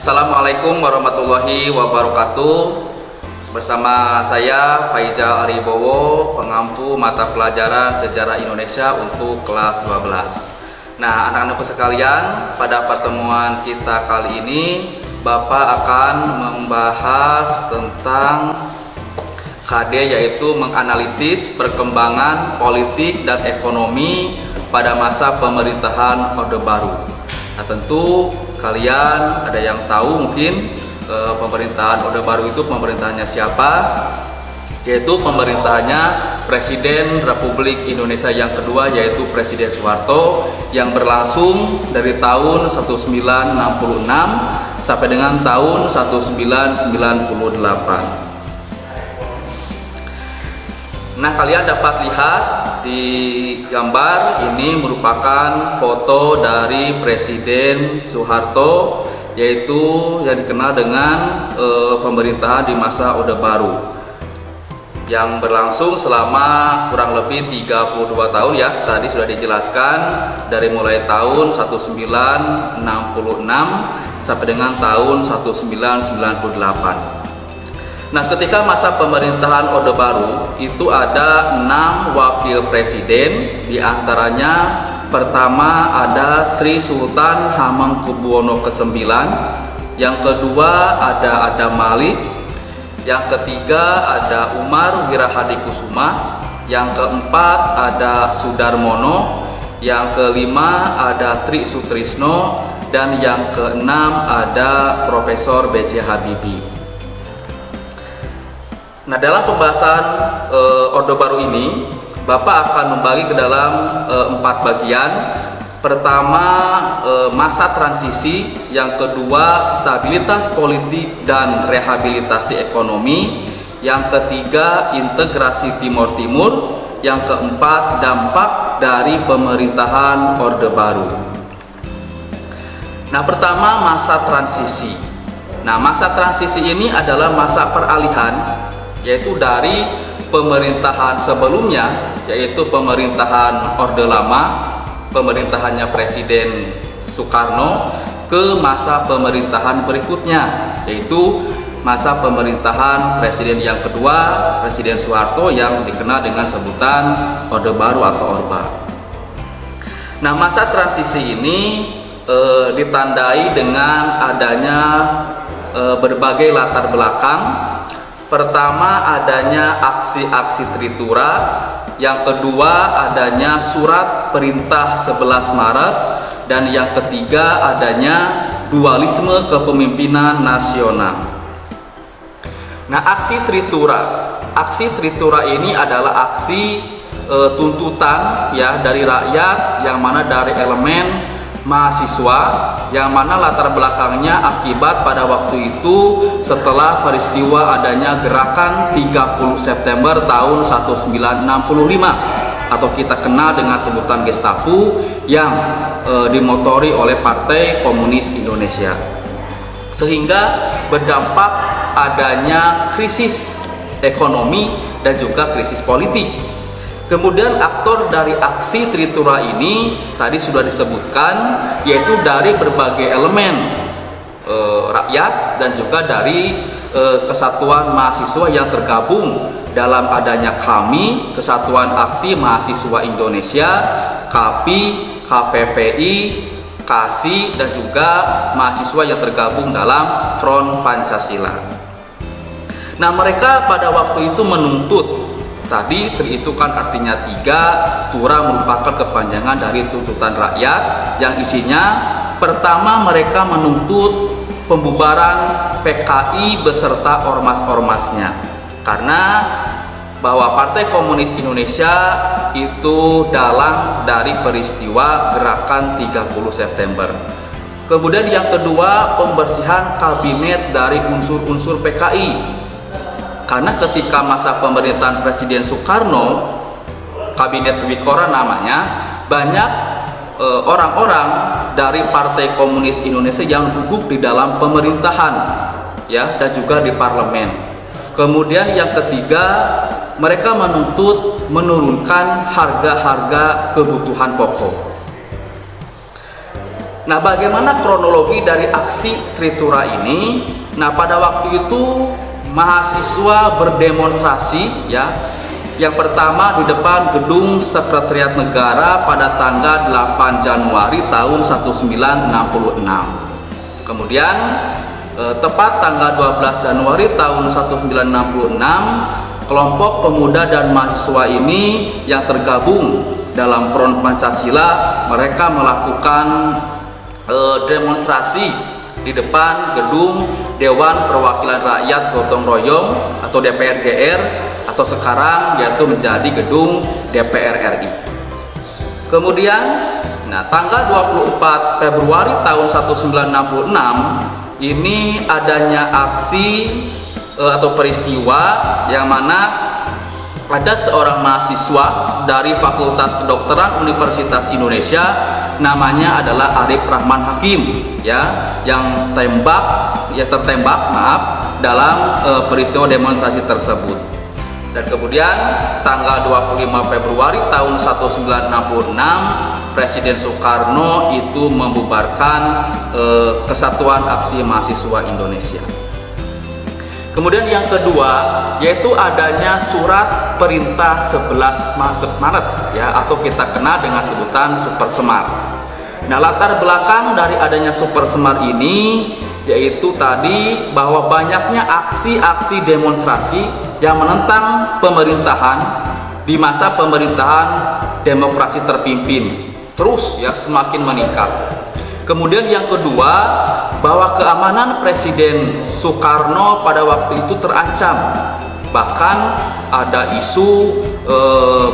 Assalamualaikum warahmatullahi wabarakatuh. Bersama saya Faizal Aribowo, pengampu mata pelajaran Sejarah Indonesia untuk kelas 12. Nah, anak-anakku sekalian, pada pertemuan kita kali ini Bapak akan membahas tentang KD, yaitu menganalisis perkembangan politik dan ekonomi pada masa pemerintahan Orde Baru. Nah, tentu kalian ada yang tahu mungkin pemerintahan Orde Baru itu pemerintahannya siapa, yaitu pemerintahannya Presiden Republik Indonesia yang kedua, yaitu Presiden Soeharto, yang berlangsung dari tahun 1966 sampai dengan tahun 1998. Nah, kalian dapat lihat di gambar ini merupakan foto dari Presiden Soeharto, yaitu yang dikenal dengan pemerintahan di masa Orde Baru yang berlangsung selama kurang lebih 32 tahun ya. Tadi sudah dijelaskan dari mulai tahun 1966 sampai dengan tahun 1998. Nah, ketika masa pemerintahan Orde Baru itu ada 6 wakil presiden, diantaranya pertama ada Sri Sultan Hamengkubuwono ke-9, yang kedua ada Adam Malik, yang ketiga ada Umar Wirahadikusuma, yang keempat ada Sudarmono, yang kelima ada Tri Sutrisno, dan yang keenam ada Profesor B.J. Habibie. Nah, dalam pembahasan Orde Baru ini, Bapak akan membagi ke dalam 4 bagian. Pertama, masa transisi. Yang kedua, stabilitas politik dan rehabilitasi ekonomi. Yang ketiga, integrasi Timur Timur. Yang keempat, dampak dari pemerintahan Orde Baru. Nah, pertama, masa transisi. Nah, masa transisi ini adalah masa peralihan, yaitu dari pemerintahan sebelumnya, yaitu pemerintahan Orde Lama, pemerintahannya Presiden Soekarno, ke masa pemerintahan berikutnya, yaitu masa pemerintahan Presiden yang kedua, Presiden Soeharto, yang dikenal dengan sebutan Orde Baru atau Orba. Nah, masa transisi ini ditandai dengan adanya berbagai latar belakang. Pertama, adanya aksi-aksi Tritura. Yang kedua, adanya surat perintah 11 Maret. Dan yang ketiga, adanya dualisme kepemimpinan nasional. Nah, aksi Tritura. Aksi Tritura ini adalah aksi tuntutan ya dari rakyat, yang mana dari elemen mahasiswa, yang mana latar belakangnya akibat pada waktu itu setelah peristiwa adanya gerakan 30 September tahun 1965 atau kita kenal dengan sebutan Gestapo, yang dimotori oleh Partai Komunis Indonesia, sehingga berdampak adanya krisis ekonomi dan juga krisis politik. Kemudian aktor dari aksi Tritura ini tadi sudah disebutkan, yaitu dari berbagai elemen rakyat dan juga dari kesatuan mahasiswa yang tergabung dalam adanya KAMI, Kesatuan Aksi Mahasiswa Indonesia, KAPI, KPPI, KASI, dan juga mahasiswa yang tergabung dalam Front Pancasila. Nah, mereka pada waktu itu menuntut, tadi Tri itu kan artinya 3, Tura merupakan kepanjangan dari tuntutan rakyat, yang isinya pertama mereka menuntut pembubaran PKI beserta ormas-ormasnya, karena bahwa Partai Komunis Indonesia itu dalang dari peristiwa gerakan 30 September. Kemudian yang kedua, pembersihan kabinet dari unsur-unsur PKI. Karena ketika masa pemerintahan Presiden Soekarno, Kabinet Wikora namanya, banyak orang-orang dari Partai Komunis Indonesia yang duduk di dalam pemerintahan ya, dan juga di parlemen. Kemudian yang ketiga, mereka menuntut menurunkan harga-harga kebutuhan pokok. Nah, bagaimana kronologi dari aksi Tritura ini? Nah, pada waktu itu mahasiswa berdemonstrasi ya. Yang pertama di depan gedung Sekretariat Negara pada tanggal 8 Januari tahun 1966. Kemudian tepat tanggal 12 Januari tahun 1966, kelompok pemuda dan mahasiswa ini yang tergabung dalam Front Pancasila, mereka melakukan demonstrasi di depan gedung Dewan Perwakilan Rakyat Gotong Royong atau DPR GR, atau sekarang yaitu menjadi gedung DPR RI. Kemudian tanggal 24 Februari tahun 1966 ini adanya aksi atau peristiwa yang mana ada seorang mahasiswa dari Fakultas Kedokteran Universitas Indonesia, namanya adalah Arif Rahman Hakim ya, yang tertembak dalam peristiwa demonstrasi tersebut. Dan kemudian tanggal 25 Februari tahun 1966 Presiden Soekarno itu membubarkan Kesatuan Aksi Mahasiswa Indonesia. Kemudian yang kedua yaitu adanya surat perintah 11 Maret ya, atau kita kenal dengan sebutan Super Semar. Nah, latar belakang dari adanya Super Semar ini yaitu tadi bahwa banyaknya aksi-aksi demonstrasi yang menentang pemerintahan di masa pemerintahan demokrasi terpimpin terus ya semakin meningkat. Kemudian yang kedua, bahwa keamanan Presiden Soekarno pada waktu itu terancam. Bahkan ada isu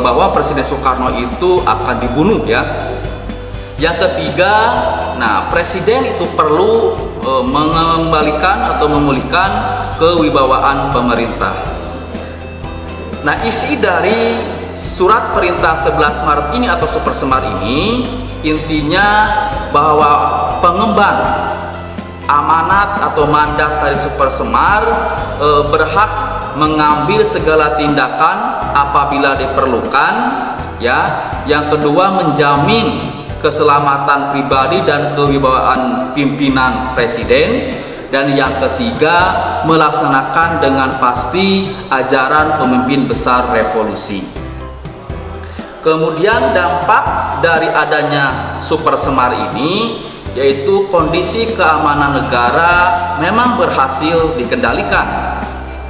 bahwa Presiden Soekarno itu akan dibunuh ya. Yang ketiga, Presiden itu perlu mengembalikan atau memulihkan kewibawaan pemerintah. Nah, isi dari surat perintah 11 Maret ini atau Super Semar ini intinya bahwa pengemban amanat atau mandat dari Super Semar berhak mengambil segala tindakan apabila diperlukan ya. Yang kedua, menjamin keselamatan pribadi dan kewibawaan pimpinan presiden. Dan yang ketiga, melaksanakan dengan pasti ajaran pemimpin besar revolusi. Kemudian dampak dari adanya Super Semar ini yaitu kondisi keamanan negara memang berhasil dikendalikan,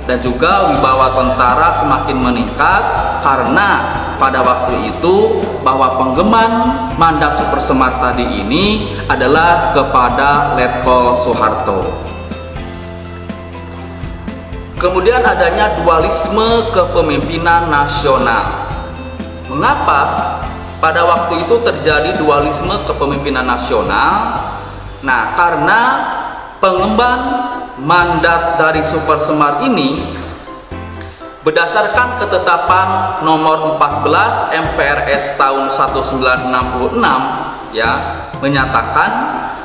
dan juga wibawa tentara semakin meningkat karena pada waktu itu bahwa penggemban mandat Super Semar tadi ini adalah kepada Letkol Soeharto. Kemudian adanya dualisme kepemimpinan nasional. Mengapa pada waktu itu terjadi dualisme kepemimpinan nasional? Nah, karena pengemban mandat dari Super Semar ini berdasarkan ketetapan nomor 14 MPRS tahun 1966 ya, menyatakan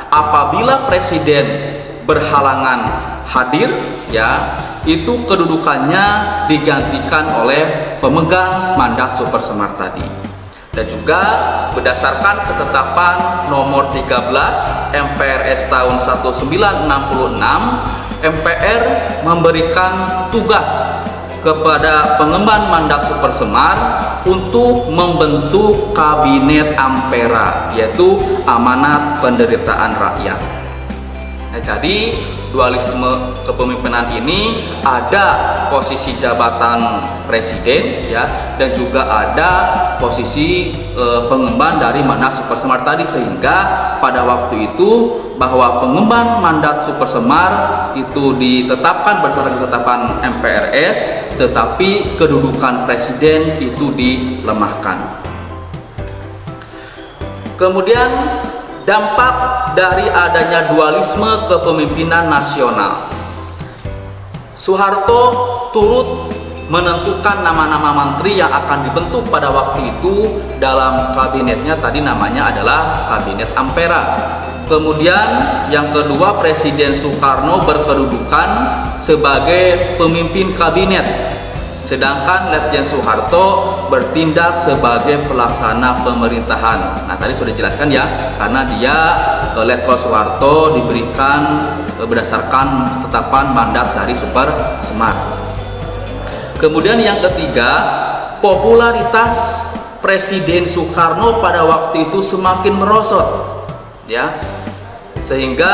apabila presiden berhalangan hadir ya, itu kedudukannya digantikan oleh pemegang mandat Super Semar tadi. Dan juga berdasarkan ketetapan nomor 13 MPRS tahun 1966, MPR memberikan tugas kepada pengemban mandat Super Semar untuk membentuk Kabinet Ampera, yaitu amanat penderitaan rakyat. Nah, jadi dualisme kepemimpinan ini ada posisi jabatan presiden ya, dan juga ada posisi pengemban dari mandat Super Semar tadi, sehingga pada waktu itu bahwa pengemban mandat Super Semar itu ditetapkan berdasarkan ketetapan MPRS, tetapi kedudukan presiden itu dilemahkan. Kemudian dampak dari adanya dualisme kepemimpinan nasional, Soeharto turut menentukan nama-nama menteri yang akan dibentuk pada waktu itu dalam kabinetnya, tadi namanya adalah Kabinet Ampera. Kemudian yang kedua, Presiden Soekarno berkedudukan sebagai pemimpin kabinet, sedangkan Letjen Soeharto bertindak sebagai pelaksana pemerintahan. Nah, tadi sudah dijelaskan ya, karena dia Letkol Soeharto diberikan berdasarkan ketetapan mandat dari Super Semar. Kemudian yang ketiga, popularitas Presiden Soekarno pada waktu itu semakin merosot, ya, sehingga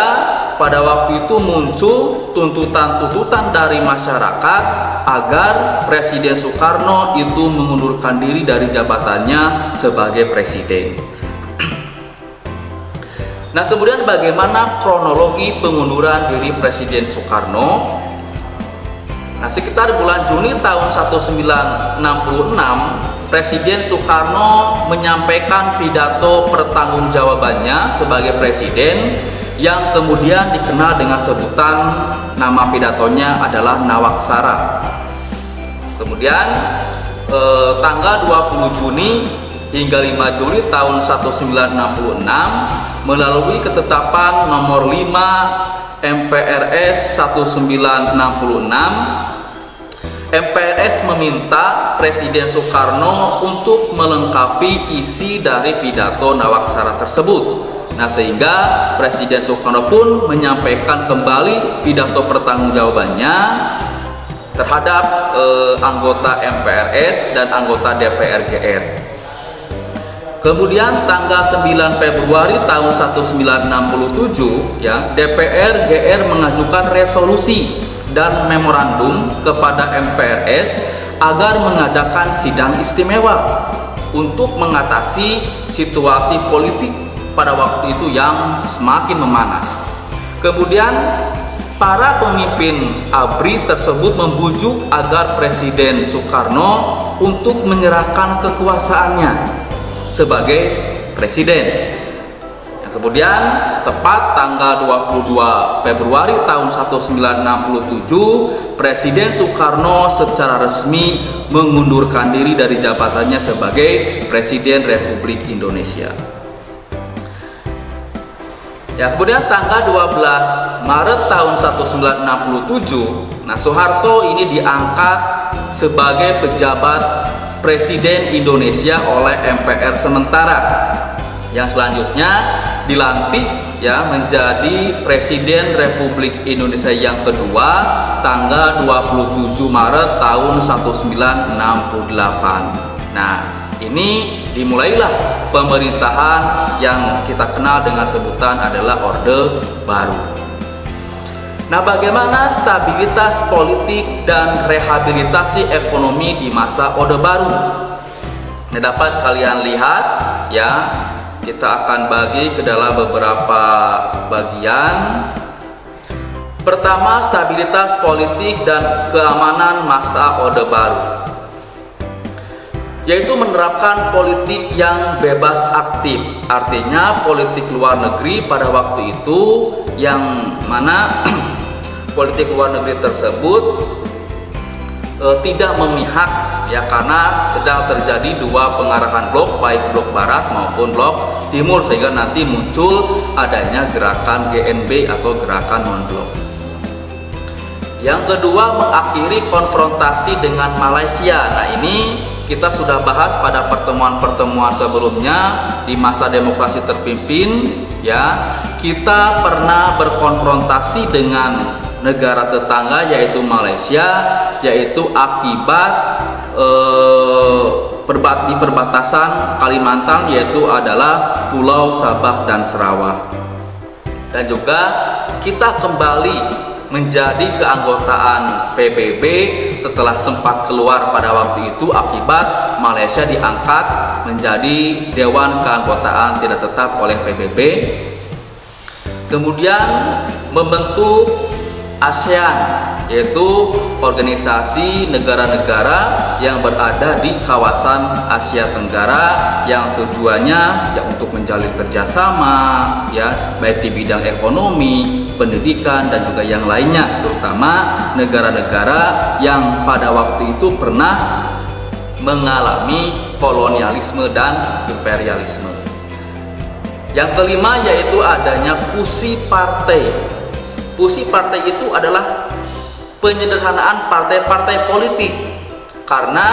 pada waktu itu muncul tuntutan-tuntutan dari masyarakat agar Presiden Soekarno itu mengundurkan diri dari jabatannya sebagai presiden. Nah, kemudian bagaimana kronologi pengunduran diri Presiden Soekarno? Nah, sekitar bulan Juni tahun 1966, Presiden Soekarno menyampaikan pidato pertanggungjawabannya sebagai presiden yang kemudian dikenal dengan sebutan, nama pidatonya adalah Nawaksara. Kemudian tanggal 20 Juni hingga 5 Juli tahun 1966 melalui ketetapan nomor 5 MPRS 1966, MPRS meminta Presiden Soekarno untuk melengkapi isi dari pidato Nawaksara tersebut. Nah, sehingga Presiden Soekarno pun menyampaikan kembali pidato pertanggungjawabannya terhadap anggota MPRS dan anggota DPR GR. Kemudian tanggal 9 Februari tahun 1967, ya, DPR GR mengajukan resolusi dan memorandum kepada MPRS agar mengadakan sidang istimewa untuk mengatasi situasi politik pada waktu itu yang semakin memanas. Kemudian para pemimpin ABRI tersebut membujuk agar Presiden Soekarno untuk menyerahkan kekuasaannya sebagai presiden. Kemudian tepat tanggal 22 Februari tahun 1967, Presiden Soekarno secara resmi mengundurkan diri dari jabatannya sebagai Presiden Republik Indonesia. Ya, kemudian tanggal 12 Maret tahun 1967, nah, Soeharto ini diangkat sebagai pejabat Presiden Indonesia oleh MPR sementara, yang selanjutnya dilantik, ya, menjadi Presiden Republik Indonesia yang kedua tanggal 27 Maret tahun 1968. Nah, ini dimulailah pemerintahan yang kita kenal dengan sebutan adalah Orde Baru. Nah, bagaimana stabilitas politik dan rehabilitasi ekonomi di masa Orde Baru? Nah, dapat kalian lihat, ya, kita akan bagi ke dalam beberapa bagian. Pertama, stabilitas politik dan keamanan masa Orde Baru, yaitu menerapkan politik yang bebas aktif. Artinya politik luar negeri pada waktu itu yang mana politik luar negeri tersebut tidak memihak, ya, karena sedang terjadi dua pengarahan blok, baik blok barat maupun blok timur, sehingga nanti muncul adanya gerakan GNB atau gerakan non-blok. Yang kedua, mengakhiri konfrontasi dengan Malaysia. Nah, ini kita sudah bahas pada pertemuan-pertemuan sebelumnya di masa demokrasi terpimpin, ya. Kita pernah berkonfrontasi dengan negara tetangga yaitu Malaysia, yaitu akibat di perbatasan Kalimantan, yaitu adalah Pulau Sabah dan Sarawak. Dan juga kita kembali menjadi keanggotaan PBB setelah sempat keluar pada waktu itu akibat Malaysia diangkat menjadi Dewan Keanggotaan Tidak Tetap oleh PBB. Kemudian membentuk ASEAN, yaitu organisasi negara-negara yang berada di kawasan Asia Tenggara yang tujuannya ya untuk menjalin kerjasama, ya, baik di bidang ekonomi, pendidikan, dan juga yang lainnya, terutama negara-negara yang pada waktu itu pernah mengalami kolonialisme dan imperialisme. Yang kelima yaitu adanya fusi partai. Fusi partai itu adalah penyederhanaan partai-partai politik. karena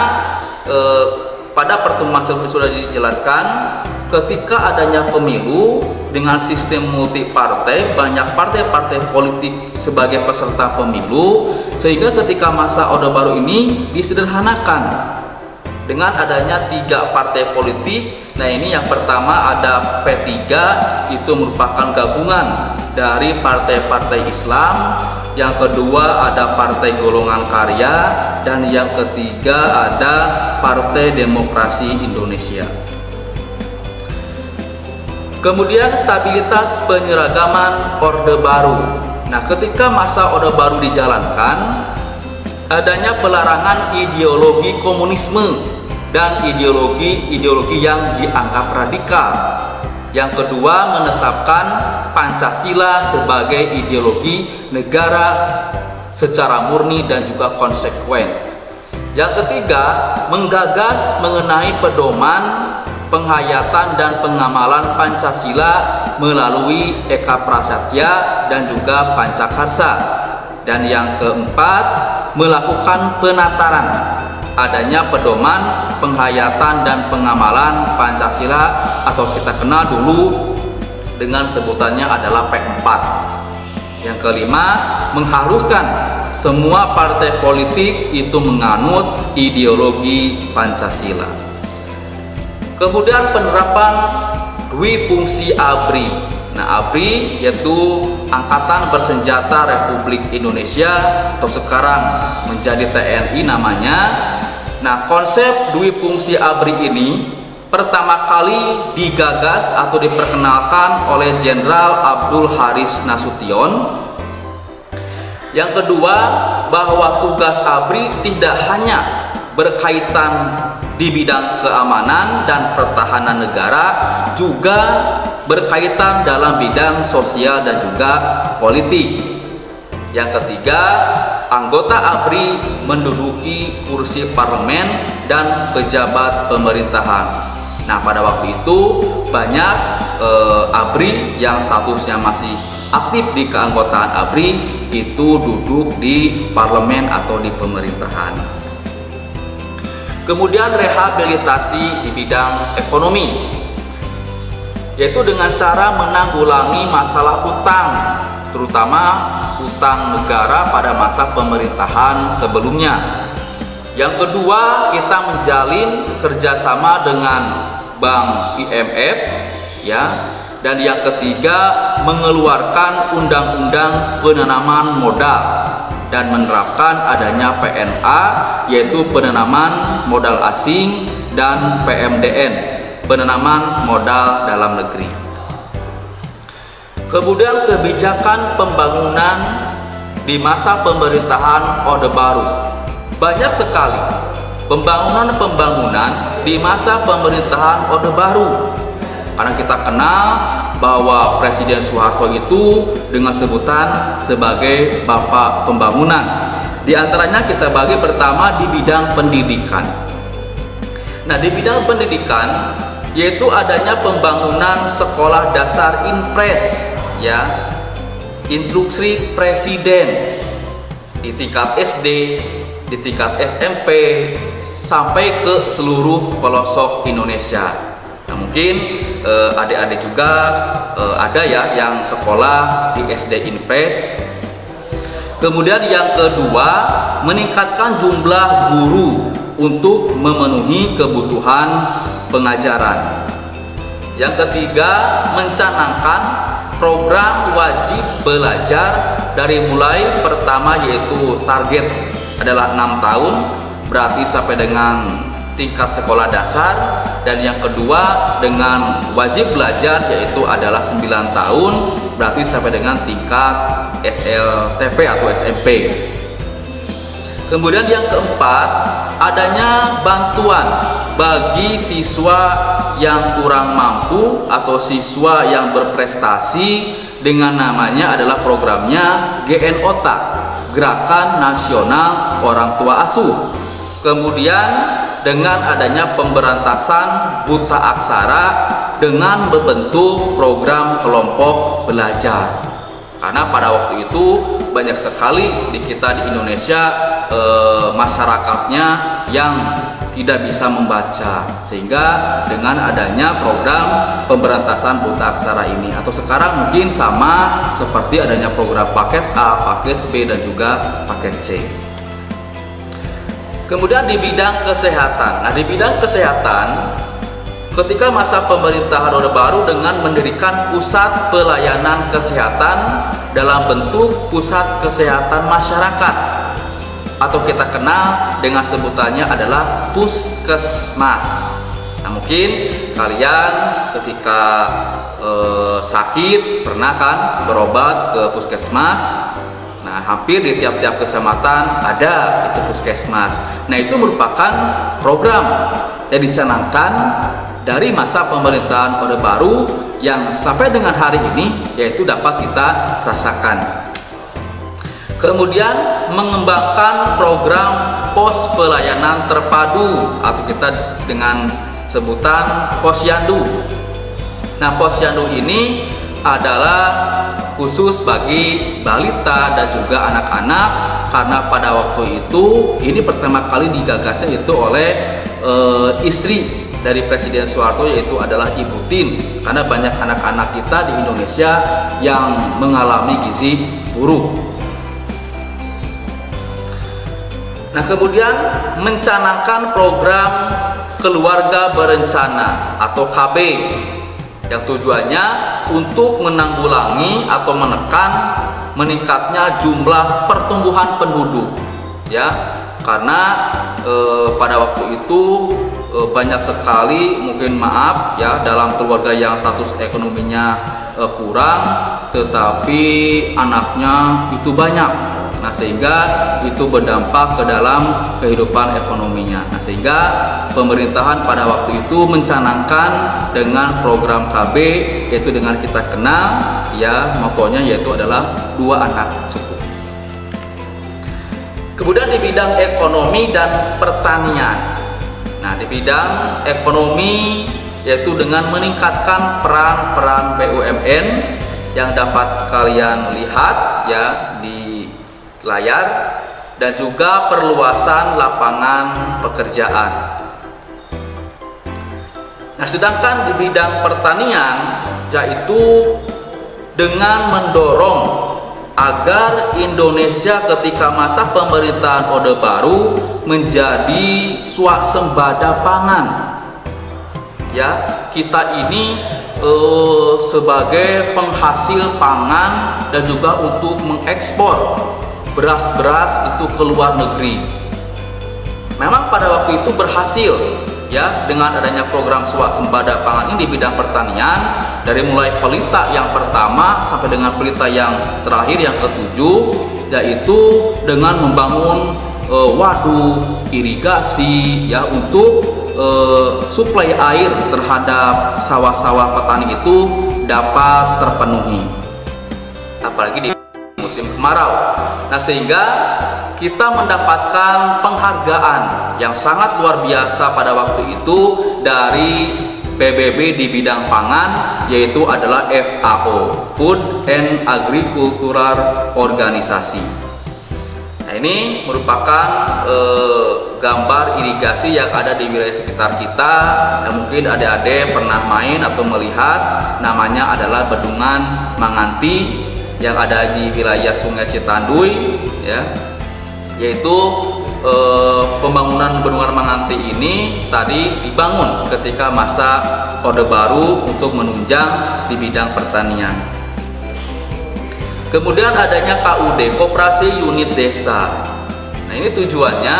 pada pertemuan sebelumnya sudah dijelaskan, ketika adanya pemilu dengan sistem multipartai, banyak partai-partai politik sebagai peserta pemilu, sehingga ketika masa Orde Baru ini disederhanakan dengan adanya 3 partai politik. Nah, ini yang pertama ada P3, itu merupakan gabungan dari partai-partai Islam. Yang kedua ada Partai Golongan Karya, dan yang ketiga ada Partai Demokrasi Indonesia. Kemudian stabilitas penyeragaman Orde Baru. Nah, ketika masa Orde Baru dijalankan, adanya pelarangan ideologi komunisme dan ideologi yang dianggap radikal. Yang kedua, menetapkan Pancasila sebagai ideologi negara secara murni dan juga konsekuen. Yang ketiga, menggagas mengenai pedoman penghayatan dan pengamalan Pancasila melalui Eka Prasetya dan juga Pancakarsa. Dan yang keempat, melakukan penataran adanya pedoman penghayatan dan pengamalan Pancasila, atau kita kenal dulu dengan sebutannya adalah P4. Yang kelima, mengharuskan semua partai politik itu menganut ideologi Pancasila. Kemudian penerapan dwi fungsi ABRI. Nah, ABRI yaitu Angkatan Bersenjata Republik Indonesia, atau sekarang menjadi TNI namanya. Nah, konsep dwi fungsi ABRI ini pertama kali digagas atau diperkenalkan oleh Jenderal Abdul Haris Nasution. Yang kedua, bahwa tugas ABRI tidak hanya berkaitan di bidang keamanan dan pertahanan negara, juga berkaitan dalam bidang sosial dan juga politik. Yang ketiga, anggota ABRI menduduki kursi parlemen dan pejabat pemerintahan. Nah, pada waktu itu banyak ABRI yang statusnya masih aktif di keanggotaan ABRI itu duduk di parlemen atau di pemerintahan. Kemudian rehabilitasi di bidang ekonomi, yaitu dengan cara menanggulangi masalah utang, terutama utang negara pada masa pemerintahan sebelumnya. Yang kedua, kita menjalin kerjasama dengan Bank IMF, ya. Dan yang ketiga, mengeluarkan undang-undang penanaman modal dan menerapkan adanya PNA, yaitu penanaman modal asing, dan PMDN, penanaman modal dalam negeri. Kemudian kebijakan pembangunan di masa pemerintahan Orde Baru. Banyak sekali pembangunan di masa pemerintahan Orde Baru. Karena kita kenal bahwa Presiden Soeharto itu dengan sebutan sebagai Bapak Pembangunan. Di antaranya kita bagi pertama di bidang pendidikan. Nah, di bidang pendidikan yaitu adanya pembangunan sekolah dasar Inpres, ya, instruksi Presiden di tingkat SD, di tingkat SMP, sampai ke seluruh pelosok Indonesia. Nah, mungkin adik-adik juga ada ya yang sekolah di SD Inpres. Kemudian yang kedua, meningkatkan jumlah guru untuk memenuhi kebutuhan pengajaran. Yang ketiga, mencanangkan program wajib belajar dari mulai pertama, yaitu target adalah 6 tahun, berarti sampai dengan tingkat sekolah dasar. Dan yang kedua, dengan wajib belajar yaitu adalah 9 tahun, berarti sampai dengan tingkat SLTP atau SMP. Kemudian yang keempat, adanya bantuan bagi siswa yang kurang mampu atau siswa yang berprestasi, dengan namanya adalah programnya GNOTA, Gerakan Nasional Orang Tua Asuh. Kemudian dengan adanya pemberantasan buta aksara dengan membentuk program kelompok belajar. Karena pada waktu itu banyak sekali di kita di Indonesia masyarakatnya yang tidak bisa membaca, sehingga dengan adanya program pemberantasan buta aksara ini, atau sekarang mungkin sama seperti adanya program paket A, paket B, dan juga paket C. Kemudian di bidang kesehatan, nah di bidang kesehatan ketika masa pemerintahan Orde Baru dengan mendirikan pusat pelayanan kesehatan dalam bentuk pusat kesehatan masyarakat, atau kita kenal dengan sebutannya adalah puskesmas. Nah mungkin kalian ketika sakit pernah kan berobat ke puskesmas. Nah hampir di tiap-tiap kecamatan ada itu puskesmas. Nah itu merupakan program yang dicanangkan dari masa pemerintahan Orde Baru yang sampai dengan hari ini yaitu dapat kita rasakan. Kemudian mengembangkan program pos pelayanan terpadu atau kita dengan sebutan posyandu. Nah posyandu ini adalah khusus bagi balita dan juga anak-anak, karena pada waktu itu ini pertama kali digagasnya itu oleh istri dari Presiden Soeharto, yaitu adalah Ibu Tin, karena banyak anak-anak kita di Indonesia yang mengalami gizi buruk. Nah kemudian mencanangkan program keluarga berencana atau KB yang tujuannya untuk menanggulangi atau menekan meningkatnya jumlah pertumbuhan penduduk, ya, karena pada waktu itu banyak sekali mungkin maaf ya dalam keluarga yang status ekonominya kurang tetapi anaknya itu banyak. Nah sehingga itu berdampak ke dalam kehidupan ekonominya. Nah sehingga pemerintahan pada waktu itu mencanangkan dengan program KB, yaitu dengan kita kenal ya motonya yaitu adalah 2 anak cukup. Kemudian di bidang ekonomi dan pertanian. Nah di bidang ekonomi yaitu dengan meningkatkan peran BUMN yang dapat kalian lihat ya di layar, dan juga perluasan lapangan pekerjaan. Nah sedangkan di bidang pertanian yaitu dengan mendorong agar Indonesia ketika masa pemerintahan Orde Baru menjadi swasembada pangan. Ya, kita ini sebagai penghasil pangan dan juga untuk mengekspor beras-beras itu ke luar negeri. Memang pada waktu itu berhasil ya dengan adanya program swasembada pangan ini di bidang pertanian, dari mulai pelita yang pertama sampai dengan pelita yang terakhir yang ke-7, yaitu dengan membangun waduk irigasi ya untuk suplai air terhadap sawah-sawah petani itu dapat terpenuhi, apalagi di musim kemarau. Nah sehingga kita mendapatkan penghargaan yang sangat luar biasa pada waktu itu dari PBB di bidang pangan, yaitu adalah FAO, Food and Agricultural Organization. Nah ini merupakan gambar irigasi yang ada di wilayah sekitar kita. Nah, mungkin adik-adik pernah main atau melihat, namanya adalah Bendungan Manganti yang ada di wilayah Sungai Citanduy ya, yaitu pembangunan Bendungan Manganti ini tadi dibangun ketika masa Orde Baru untuk menunjang di bidang pertanian. Kemudian adanya KUD, Koperasi Unit Desa. Nah ini tujuannya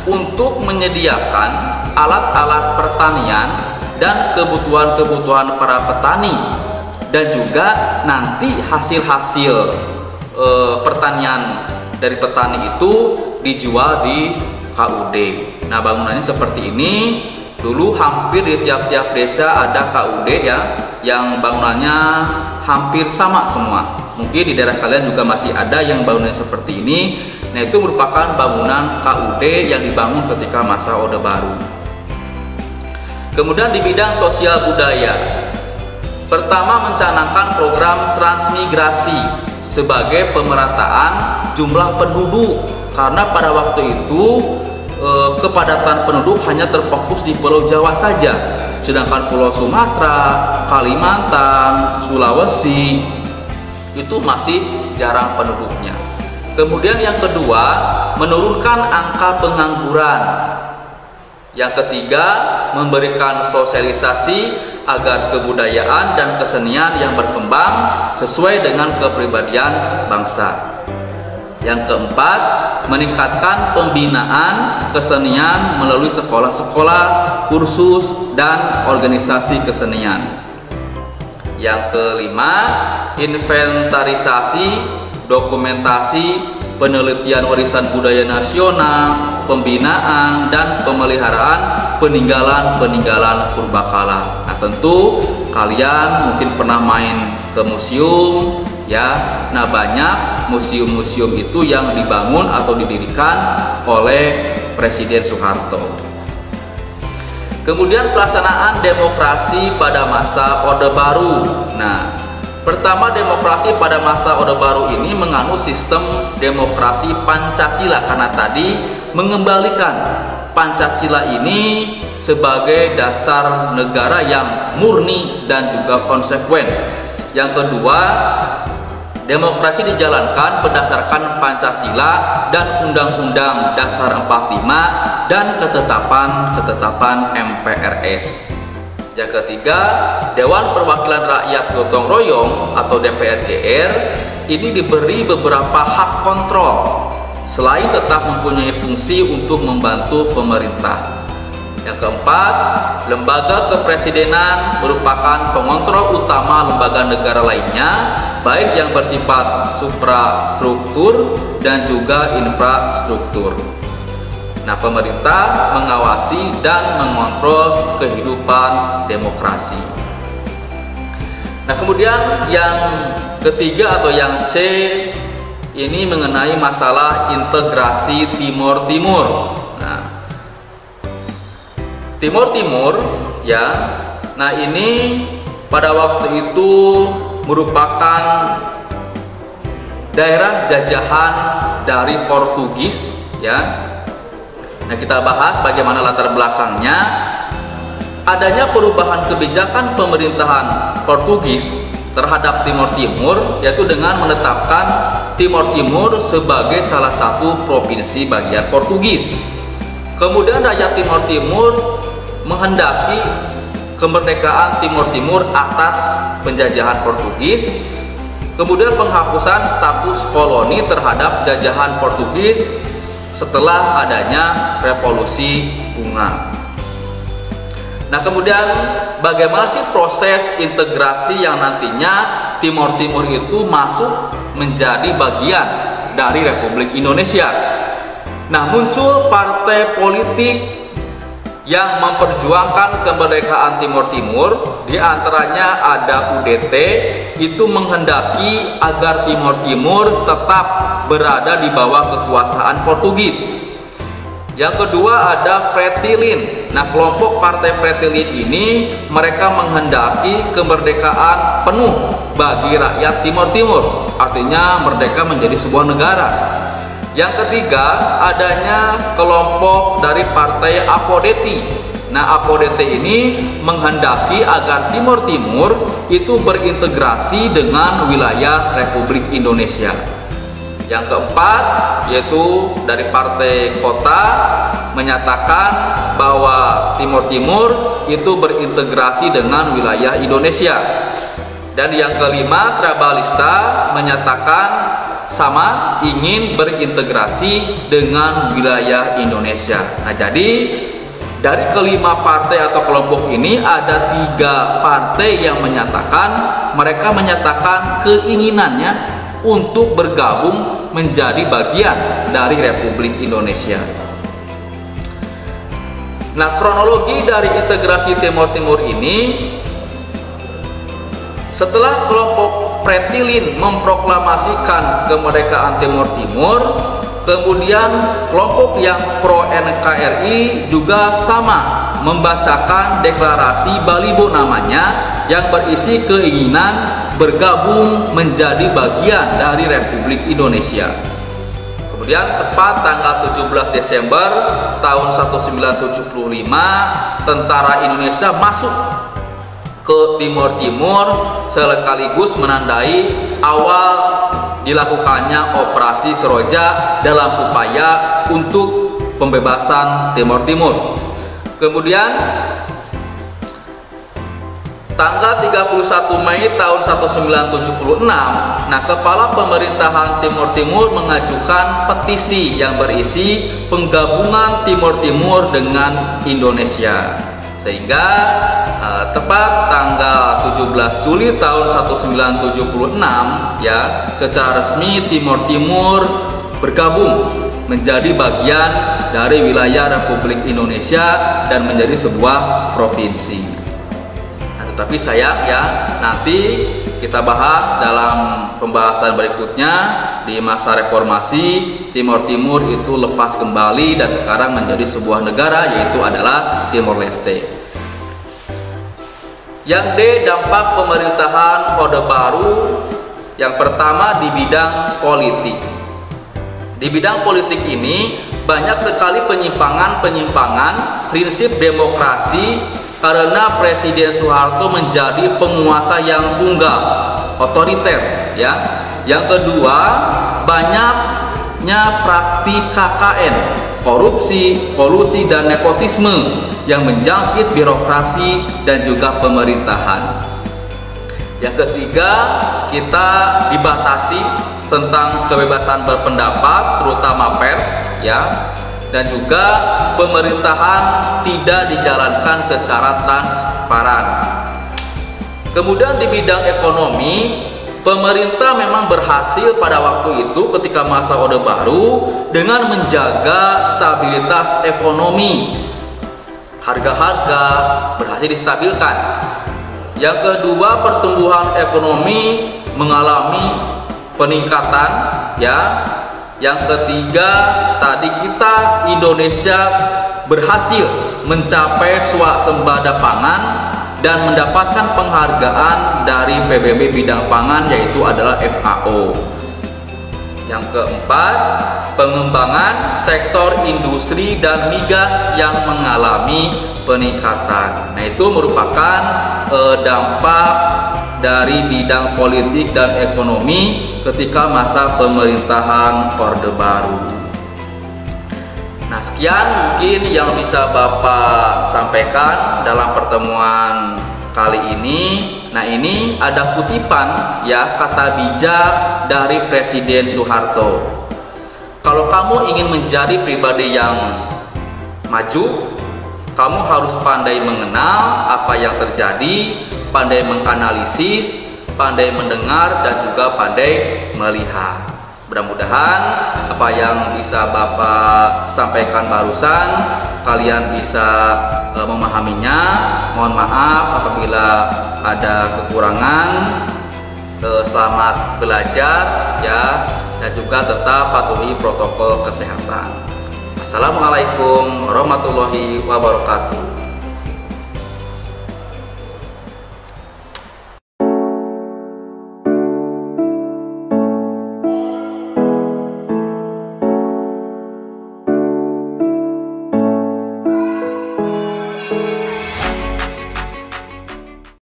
untuk menyediakan alat-alat pertanian dan kebutuhan-kebutuhan para petani, dan juga nanti hasil-hasil pertanian dari petani itu dijual di KUD. Nah bangunannya seperti ini. Dulu hampir di tiap-tiap desa ada KUD ya, yang bangunannya hampir sama semua. Mungkin di daerah kalian juga masih ada yang bangunannya seperti ini. Nah itu merupakan bangunan KUD yang dibangun ketika masa Orde Baru. Kemudian di bidang sosial budaya, pertama mencanangkan program transmigrasi sebagai pemerataan jumlah penduduk, karena pada waktu itu kepadatan penduduk hanya terfokus di Pulau Jawa saja, sedangkan Pulau Sumatera, Kalimantan, Sulawesi itu masih jarang penduduknya. Kemudian yang kedua, menurunkan angka pengangguran. Yang ketiga, memberikan sosialisasi agar kebudayaan dan kesenian yang berkembang sesuai dengan kepribadian bangsa. Yang keempat, meningkatkan pembinaan kesenian melalui sekolah-sekolah, kursus, dan organisasi kesenian. Yang kelima, inventarisasi, dokumentasi, penelitian warisan budaya nasional, pembinaan, dan pemeliharaan peninggalan-peninggalan purbakala. Nah, tentu kalian mungkin pernah main ke museum, ya. Nah, banyak museum-museum itu yang dibangun atau didirikan oleh Presiden Soeharto. Kemudian pelaksanaan demokrasi pada masa Orde Baru. Nah, pertama, demokrasi pada masa Orde Baru ini menganut sistem demokrasi Pancasila, karena tadi mengembalikan Pancasila ini sebagai dasar negara yang murni dan juga konsekuen. Yang kedua, demokrasi dijalankan berdasarkan Pancasila dan Undang-Undang Dasar 45 dan ketetapan MPRS. Yang ketiga, Dewan Perwakilan Rakyat Gotong Royong atau DPR ini diberi beberapa hak kontrol selain tetap mempunyai fungsi untuk membantu pemerintah. Yang keempat, lembaga kepresidenan merupakan pengontrol utama lembaga negara lainnya, baik yang bersifat suprastruktur dan juga infrastruktur. Nah, pemerintah mengawasi dan mengontrol kehidupan demokrasi. Nah, kemudian yang ketiga atau yang C ini mengenai masalah integrasi Timor Timur. Nah, Timor Timur, ya. Nah, ini pada waktu itu merupakan daerah jajahan dari Portugis, ya. Nah, kita bahas bagaimana latar belakangnya. Adanya perubahan kebijakan pemerintahan Portugis terhadap Timor Timur, yaitu dengan menetapkan Timor Timur sebagai salah satu provinsi bagian Portugis. Kemudian rakyat Timor Timur menghendaki kemerdekaan Timor Timur atas penjajahan Portugis. Kemudian penghapusan status koloni terhadap jajahan Portugis setelah adanya revolusi bunga. Nah, kemudian bagaimana sih proses integrasi yang nantinya Timor Timur itu masuk menjadi bagian dari Republik Indonesia? Nah, muncul partai politik yang memperjuangkan kemerdekaan Timor Timur, di antaranya ada UDT, itu menghendaki agar Timor Timur tetap berada di bawah kekuasaan Portugis. Yang kedua ada Fretilin. Nah, kelompok partai Fretilin ini mereka menghendaki kemerdekaan penuh bagi rakyat Timor Timur, artinya merdeka menjadi sebuah negara. Yang ketiga, adanya kelompok dari partai Apodeti. Nah, Apodeti ini menghendaki agar Timor Timur itu berintegrasi dengan wilayah Republik Indonesia. Yang keempat, yaitu dari partai Kota menyatakan bahwa Timor Timur itu berintegrasi dengan wilayah Indonesia. Dan yang kelima, Trabalista menyatakan sama ingin berintegrasi dengan wilayah Indonesia. Nah, jadi dari kelima partai atau kelompok ini ada 3 partai yang menyatakan mereka menyatakan keinginannya untuk bergabung menjadi bagian dari Republik Indonesia. Nah, kronologi dari integrasi Timor Timur ini, setelah kelompok Fretilin memproklamasikan kemerdekaan Timor Timur, kemudian kelompok yang pro NKRI juga sama membacakan deklarasi Balibo namanya yang berisi keinginan bergabung menjadi bagian dari Republik Indonesia. Kemudian tepat tanggal 17 Desember tahun 1975, tentara Indonesia masuk ke Timur Timur sekaligus menandai awal dilakukannya Operasi Seroja dalam upaya untuk pembebasan Timur Timur. Kemudian tanggal 31 Mei tahun 1976, nah Kepala Pemerintahan Timur Timur mengajukan petisi yang berisi penggabungan Timur Timur dengan Indonesia. Sehingga tepat tanggal 17 Juli tahun 1976 ya, secara resmi Timur Timur bergabung menjadi bagian dari wilayah Republik Indonesia dan menjadi sebuah provinsi. Nah, tetapi sayang ya, nanti kita bahas dalam pembahasan berikutnya. Di masa reformasi, Timur Timur itu lepas kembali dan sekarang menjadi sebuah negara, yaitu adalah Timor Leste. Yang D, dampak pemerintahan Orde Baru. Yang pertama di bidang politik. Di bidang politik ini banyak sekali penyimpangan prinsip demokrasi karena Presiden Soeharto menjadi penguasa yang tunggal, otoriter ya. Yang kedua, banyaknya praktik KKN, korupsi, kolusi dan nepotisme yang menjangkit birokrasi dan juga pemerintahan. Yang ketiga, kita dibatasi tentang kebebasan berpendapat, terutama pers ya, dan juga pemerintahan tidak dijalankan secara transparan. Kemudian di bidang ekonomi, pemerintah memang berhasil pada waktu itu ketika masa Orde Baru dengan menjaga stabilitas ekonomi. Harga-harga berhasil distabilkan. Yang kedua, pertumbuhan ekonomi mengalami peningkatan ya. Yang ketiga, tadi kita Indonesia berhasil mencapai swasembada pangan dan mendapatkan penghargaan dari PBB bidang pangan, yaitu adalah FAO. Yang keempat, pengembangan sektor industri dan migas yang mengalami peningkatan. Nah, itu merupakan dampak dari bidang politik dan ekonomi ketika masa pemerintahan Orde Baru. Nah, sekian mungkin yang bisa Bapak sampaikan dalam pertemuan kali ini. Nah, ini ada kutipan ya, kata bijak dari Presiden Soeharto. Kalau kamu ingin menjadi pribadi yang maju, kamu harus pandai mengenal apa yang terjadi, pandai menganalisis, pandai mendengar, dan juga pandai melihat. Mudah-mudahan apa yang bisa Bapak sampaikan barusan kalian bisa memahaminya. Mohon maaf apabila ada kekurangan. Selamat belajar ya, dan juga tetap patuhi protokol kesehatan. Assalamualaikum warahmatullahi wabarakatuh.